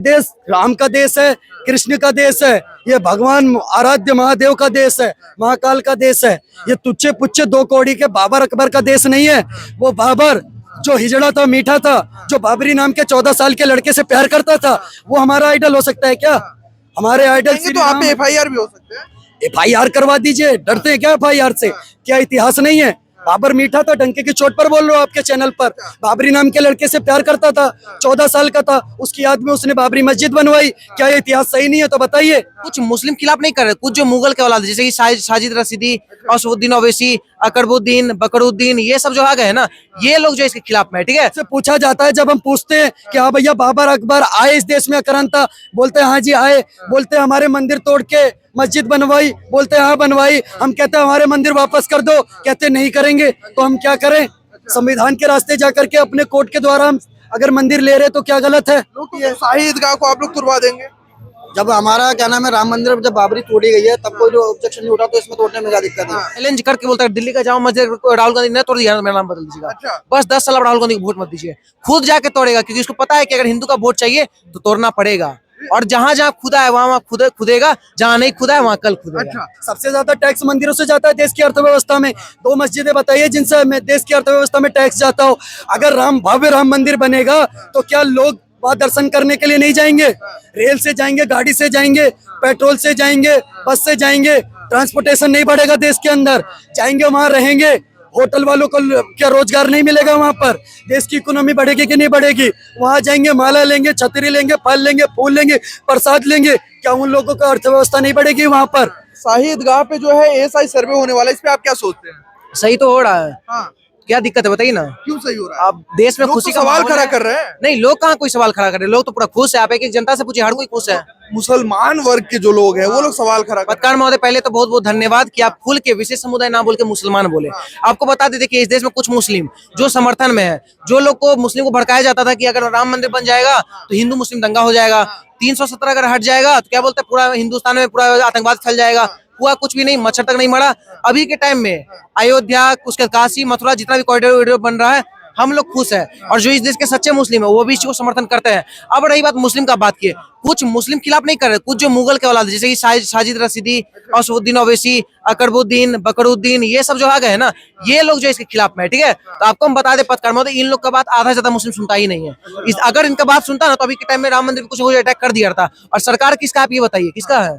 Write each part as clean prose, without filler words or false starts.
देश राम का देश है, कृष्ण का देश है, ये भगवान आराध्य महादेव का देश है, महाकाल का देश है। ये तुच्छे पुच्छे दो कौड़ी के बाबर अकबर का देश नहीं है। वो बाबर जो हिजड़ा था, मीठा था, जो बाबरी नाम के 14 साल के लड़के से प्यार करता था, वो हमारा आइडल हो सकता है क्या? हमारे आइडल कहेंगे तो आप पे एफआईआर भी हो सकते हैं। एफआईआर करवा दीजिए, डरते हैं क्या एफआईआर से? क्या इतिहास नहीं है? बाबर मीठा था, डंके की चोट पर बोल रहा हूँ आपके चैनल पर। बाबरी नाम के लड़के से प्यार करता था, 14 साल का था, उसकी याद में उसने बाबरी मस्जिद बनवाई। क्या ये इतिहास सही नहीं है? तो बताइए। कुछ मुस्लिम खिलाफ नहीं कर रहे, कुछ जो मुगल के औलाद जैसे कि साजिद रशीदी, असदुद्दीन ओवैसी, अकबरुद्दीन, बकरुद्दीन, ये सब जो आ गए हैं ना, ये लोग जो इसके खिलाफ में, ठीक है। से पूछा जाता है, जब हम पूछते हैं कि हाँ भैया बाबर अकबर आए इस देश में आक्रांता, बोलते हैं हाँ जी आए। बोलते हैं हमारे मंदिर तोड़ के मस्जिद बनवाई, बोलते हैं हाँ बनवाई। हम कहते हैं हमारे मंदिर वापस कर दो, कहते नहीं करेंगे। तो हम क्या करें? संविधान के रास्ते जाकर के अपने कोर्ट के द्वारा हम अगर मंदिर ले रहे तो क्या गलत है? लोग तो शाही ईदगाह को आप लोग तुड़वा देंगे। जब हमारा क्या नाम है राम मंदिर जब बाबरी तोड़ी गई है तब कोई जो ऑब्जेक्शन नहीं उठा, तो इसमें तोड़ने में क्या दिक्कत है? चैलेंज करके बोलता है दिल्ली का जामा मस्जिद को राहुल गांधी ने तोड़ दिया, मेरा नाम बदल दीजिएगा। अच्छा। बस 10 साल अब राहुल गांधी को वोट मत दीजिए, खुद जाके तोड़ेगा, क्योंकि उसको पता है कि अगर हिंदू का वोट चाहिए तो तोड़ना पड़ेगा। और जहाँ जहाँ खुदा है वहाँ खुदेगा, जहाँ नहीं खुदा है वहाँ कल खुदेगा। अच्छा। सबसे ज्यादा टैक्स मंदिरों से जाता है देश की अर्थव्यवस्था में। दो मस्जिदें बताइए जिनसे देश की अर्थव्यवस्था में टैक्स जाता हो। अगर भव्य राम मंदिर बनेगा तो क्या लोग वहाँ दर्शन करने के लिए नहीं जाएंगे? रेल से जाएंगे, गाड़ी से जाएंगे, पेट्रोल से जाएंगे, बस से जाएंगे। ट्रांसपोर्टेशन नहीं बढ़ेगा देश के अंदर, जाएंगे वहाँ रहेंगे। होटल वालों को क्या रोजगार नहीं मिलेगा? वहाँ पर देश की इकोनॉमी बढ़ेगी कि नहीं बढ़ेगी? वहाँ जाएंगे, माला लेंगे, छतरी लेंगे, फल लेंगे, फूल लेंगे, प्रसाद लेंगे, क्या उन लोगों का अर्थव्यवस्था नहीं बढ़ेगी वहाँ पर? शाही ईदगाह पे जो है एएसआई सर्वे होने वाला है, इस पे आप क्या सोचते हैं? सही तो हो रहा है, हाँ। क्या दिक्कत है बताइए ना। क्यों सही हो रहा है? अब देश में लोग खुशी तो का सवाल माहौल खड़ा है। कर रहे हैं। नहीं, लोग कहाँ कोई सवाल खड़ा कर रहे हैं, लोग तो पूरा खुश है। आप एक जनता से पूछिए, हर कोई खुश है। मुसलमान वर्ग के जो लोग हैं वो लोग सवाल खड़ा कर रहे पत्रकार महोदय, पहले तो बहुत बहुत धन्यवाद कि आप खुल के विशेष समुदाय ना बोल के मुसलमान बोले। आपको बता देते कि इस देश में कुछ मुस्लिम जो समर्थन में है, जो लोग को मुस्लिम को भड़काया जाता था कि अगर राम मंदिर बन जाएगा तो हिंदू मुस्लिम दंगा हो जाएगा, 317 अगर हट जाएगा तो क्या बोलते हैं पूरा हिंदुस्तान में पूरा आतंकवाद फैल जाएगा। हुआ कुछ भी नहीं, मच्छर तक नहीं मरा। अभी के टाइम में अयोध्या, उसके काशी, मथुरा, जितना भी कॉरिडोर बन रहा है, हम लोग खुश हैं। और जो इस देश के सच्चे मुस्लिम है वो भी इसको समर्थन करते हैं। अब रही बात मुस्लिम का, बात की कुछ मुस्लिम खिलाफ नहीं कर रहे, कुछ जो मुगल के औलाद जैसे कि साजिद रशीदी, असदुद्दीन ओवैसी, अकबरुद्दीन, बकरुद्दीन, ये सब जो आ गए हैं ना, ये लोग जो इसके खिलाफ में, ठीक है। तो आपको हम बता दें पत्रकार महोदय, इन लोग का बात आधा से ज्यादा मुस्लिम सुनता ही नहीं है। अगर इनका बात सुनता ना तो अभी के टाइम में राम मंदिर पे कुछ अटैक कर दिया था। और सरकार किसका, आप ये बताइए किसका है?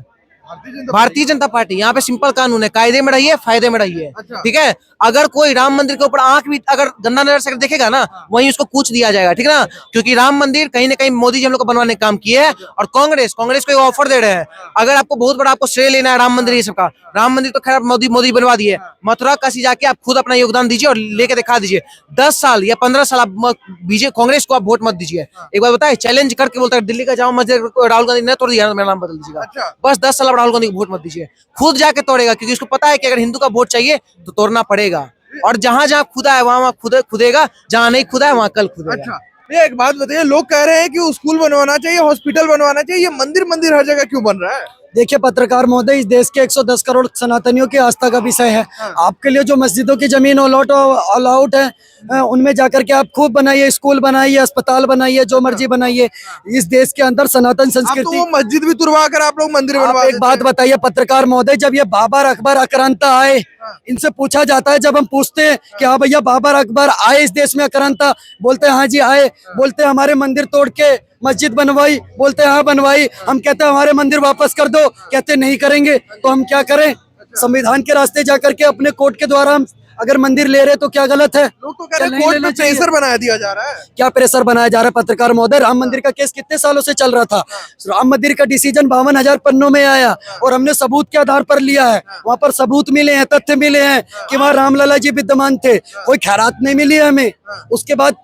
भारतीय जनता पार्टी। यहाँ पे सिंपल कानून है, कायदे में रहिए, फायदे में रहिए, ठीक है। अगर कोई राम मंदिर के ऊपर आंख भी अगर गंदा नजर से देखेगा ना, वहीं उसको कूच दिया जाएगा, ठीक है ना। क्योंकि राम मंदिर कहीं ना कहीं मोदी जी हम लोग को बनवाने का काम किए हैं। और कांग्रेस को एक ऑफर दे रहे हैं, अगर आपको बहुत बड़ा आपको श्रेय लेना है राम मंदिर ये सबका, राम मंदिर तो खैर मोदी बनवा दिए, मथुरा काशी जाके आप खुद अपना योगदान दीजिए और लेके दिखा दीजिए। 10 साल या 15 साल आप बीजेपी कांग्रेस को आप वोट मत दीजिए। एक बार बताए, चैलेंज करके बोलता है दिल्ली का जामा मस्जिद को राहुल गांधी ने तोड़ दिया, मेरा नाम बदल दीजिएगा। बस 10 साल अब राहुल गांधी को वोट मत दीजिए, खुद जाके तोड़ेगा, क्योंकि उसको पता है कि अगर हिंदू का वोट चाहिए तो तोड़ना पड़ेगा। और जहाँ जहाँ खुदा है वहाँ खुदेगा, जहाँ नहीं खुदा है वहाँ कल खुदेगा। अच्छा, ये एक बात बताइए, लोग कह रहे हैं कि स्कूल बनवाना चाहिए, हॉस्पिटल बनवाना चाहिए, ये मंदिर हर जगह क्यों बन रहा है? देखिए पत्रकार महोदय, इस देश के 110 करोड़ सनातनियों की आस्था का विषय है। आपके लिए जो मस्जिदों की जमीन ऑल आउट है, उनमें जाकर के आप खूब बनाइए, स्कूल बनाइए, अस्पताल बनाइए, जो मर्जी बनाइए। इस देश के अंदर सनातन आप तो संस्कृति। वो मस्जिद भी तुड़वा कर आप लोग मंदिर बनवा एक देते बात हैं। बताइए पत्रकार महोदय, जब ये बाबर अकबर आक्रांता आए, इनसे पूछा जाता है, जब हम पूछते हैं कि हाँ भैया बाबर अकबर आए इस देश में आक्रांता, बोलते हैं हाँ जी आए। बोलते हैं हमारे मंदिर तोड़ के मस्जिद बनवाई, बोलते हैं हाँ बनवाई। हम कहते हैं हमारे मंदिर वापस कर दो, कहते नहीं करेंगे। तो हम क्या करें? संविधान के रास्ते जाकर के अपने कोर्ट के द्वारा हम अगर मंदिर ले रहे तो क्या गलत है? लोग तो कह रहे हैं कोर्ट में प्रेशर बना दिया जा रहा है। क्या प्रेशर बनाया जा रहा है पत्रकार महोदय? राम मंदिर का केस कितने सालों से चल रहा था? राम मंदिर का डिसीजन 52,000 पन्नों में आया और हमने सबूत के आधार पर लिया है। वहां पर सबूत मिले हैं, तथ्य मिले हैं कि वहाँ रामलला जी विद्यमान थे, कोई खैरात नहीं मिली हमें। उसके बाद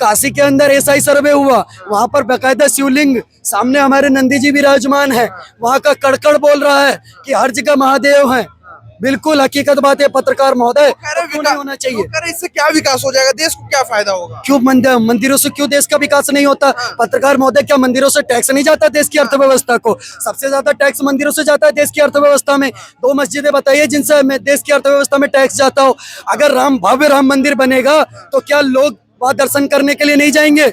काशी के अंदर एसआई सर्वे हुआ, वहां पर बेकायदा शिवलिंग, सामने हमारे नंदी जी विराजमान है, वहां का कड़कड़ बोल रहा है कि हर जगह महादेव हैं। बिल्कुल हकीकत बात है पत्रकार महोदय, क्यों नहीं होना चाहिए? इससे क्या विकास हो जाएगा, देश को क्या फायदा होगा? क्यों मंदिरों से क्यों देश का विकास नहीं होता? पत्रकार महोदय, क्या मंदिरों से टैक्स नहीं जाता देश की अर्थव्यवस्था को? सबसे ज्यादा टैक्स मंदिरों से जाता है देश की अर्थव्यवस्था में। दो मस्जिदें बताइए जिनसे देश की अर्थव्यवस्था में टैक्स जाता हो। अगर भव्य राम मंदिर बनेगा तो क्या लोग वहां दर्शन करने के लिए नहीं जाएंगे?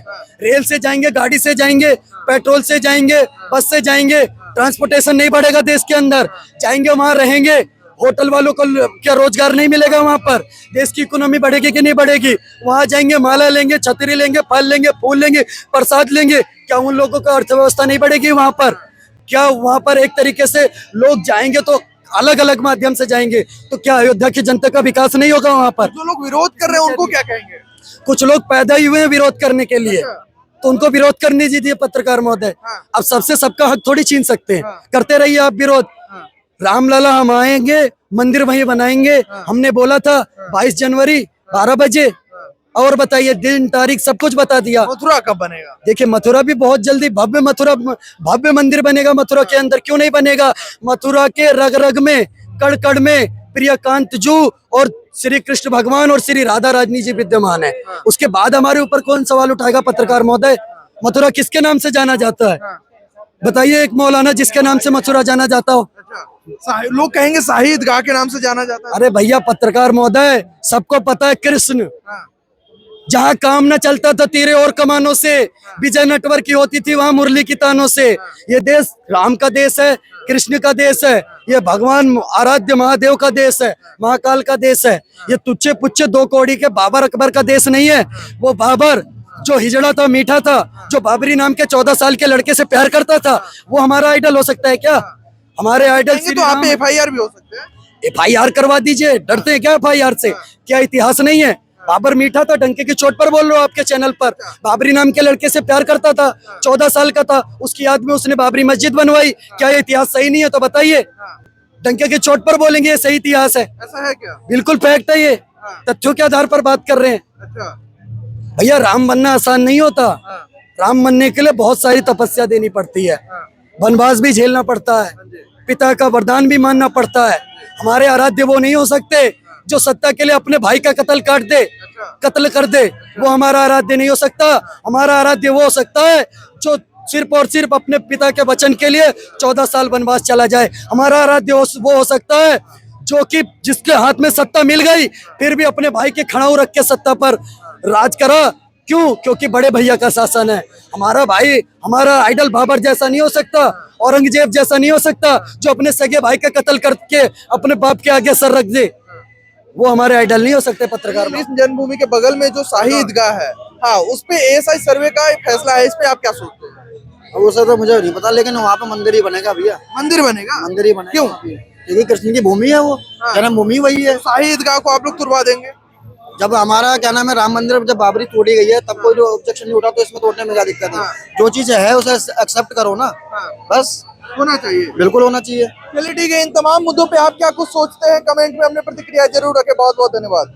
रेल से जाएंगे, गाड़ी से जाएंगे, पेट्रोल से जाएंगे, बस से जाएंगे, ट्रांसपोर्टेशन नहीं बढ़ेगा देश के अंदर, जाएंगे वहां रहेंगे, होटल वालों को क्या रोजगार नहीं मिलेगा वहां पर? देश की इकोनॉमी बढ़ेगी कि नहीं बढ़ेगी? वहां जाएंगे, माला लेंगे, छतरी लेंगे, फल लेंगे, फूल लेंगे, प्रसाद लेंगे, क्या उन लोगों का अर्थव्यवस्था नहीं बढ़ेगी वहां पर? क्या वहां पर एक तरीके से लोग जाएंगे तो अलग अलग माध्यम से जाएंगे, तो क्या अयोध्या की जनता का विकास नहीं होगा वहां पर? जो लोग विरोध कर रहे हैं उनको क्या कहेंगे? कुछ लोग पैदा ही हुए हैं विरोध करने के लिए, तो उनको विरोध करने दीजिए पत्रकार महोदय। अब सबसे सबका हक थोड़ी छीन सकते हैं, करते रहिए आप विरोध। रामलला हम आएंगे, मंदिर वहीं बनाएंगे, हमने बोला था 22 जनवरी 12 बजे। और बताइए, दिन तारीख सब कुछ बता दिया। मथुरा कब बनेगा? देखिए मथुरा भी बहुत जल्दी भव्य मंदिर बनेगा मथुरा के अंदर। क्यों नहीं बनेगा? मथुरा के रग रग में, कड़ कड़ में प्रियकांत जू और श्री कृष्ण भगवान और श्री राधा रानी जी विद्यमान है। उसके बाद हमारे ऊपर कौन सवाल उठाएगा पत्रकार महोदय? मथुरा किसके नाम से जाना जाता है? बताइए एक मौलाना जिसके नाम से मथुरा जाना जाता हो। लोग कहेंगे शाही ईदगाह के नाम से जाना जाता है। अरे भैया पत्रकार महोदय, सबको पता है कृष्ण जहाँ काम न चलता था तीरे और कमानों से, विजय नटवर की होती थी वहां मुरली की तानों से। ये देश राम का देश है, कृष्ण का देश है, ये भगवान आराध्य महादेव का देश है, महाकाल का देश है। ये तुच्छे पुच्छे 2 कौड़ी के बाबर अकबर का देश नहीं है। वो बाबर जो हिजड़ा था, मीठा था, जो बाबरी नाम के 14 साल के लड़के से प्यार करता था, वो हमारा आइडल हो सकता है क्या? हमारे आइडल तो आप पे FIR भी हो सकते हैं। FIR करवा दीजिए, डरते हैं क्या FIR से? क्या इतिहास नहीं है? बाबर मीठा था, डंके की चोट पर बोल रहा हूँ आपके चैनल पर। बाबरी नाम के लड़के से प्यार करता था, 14 साल का था, उसकी याद में उसने बाबरी मस्जिद बनवाई। क्या ये इतिहास सही नहीं है? तो बताइए, डंके की चोट पर बोलेंगे ये सही इतिहास है? ऐसा है क्या? बिल्कुल फैक्ट है, ये तथ्यों के आधार पर बात कर रहे हैं। अच्छा भैया राम बनना आसान नहीं होता। राम बनने के लिए बहुत सारी तपस्या देनी पड़ती है, वनवास भी झेलना पड़ता है, पिता का वरदान भी मानना पड़ता है। हमारे आराध्य वो नहीं हो सकते जो सत्ता के लिए अपने भाई का कत्ल कर दे, वो हमारा आराध्य नहीं हो सकता। हमारा आराध्य वो हो सकता है जो सिर्फ और सिर्फ अपने पिता के वचन के लिए 14 साल वनवास चला जाए। हमारा आराध्य वो हो सकता है जो कि जिसके हाथ में सत्ता मिल गई फिर भी अपने भाई के खड़ाऊ रख के सत्ता पर राज करा। क्यों? क्योंकि बड़े भैया का शासन है। हमारा भाई, हमारा आइडल बाबर जैसा नहीं हो सकता, औरंगजेब जैसा नहीं हो सकता जो अपने सगे भाई का कत्ल करके अपने बाप के आगे सर रख दे। वो हमारे आइडल नहीं हो सकते पत्रकार। इस जन्मभूमि के बगल में जो शाही ईदगाह है, हाँ, उस पे ASI सर्वे का एक फैसला है, इस पे आप क्या सोचते हैं? वो सर तो मुझे नहीं पता, लेकिन वहाँ पे मंदिर ही बनेगा भैया। मंदिर बनेगा? मंदिर ही बनेगा। क्यों? क्योंकि कृष्ण की भूमि है, वो जन्मभूमि वही है। शाही ईदगाह को आप लोग तुड़वा देंगे? जब हमारा क्या नाम है राम मंदिर जब बाबरी तोड़ी गई है तब कोई जो ऑब्जेक्शन नहीं उठा, तो इसमें तोड़ने में क्या दिक्कत है? जो चीज है उसे एक्सेप्ट करो ना, बस होना चाहिए। बिल्कुल होना चाहिए। चलिए ठीक है, इन तमाम मुद्दों पे आप क्या कुछ सोचते हैं कमेंट में अपने प्रतिक्रिया जरूर रखें। बहुत बहुत धन्यवाद।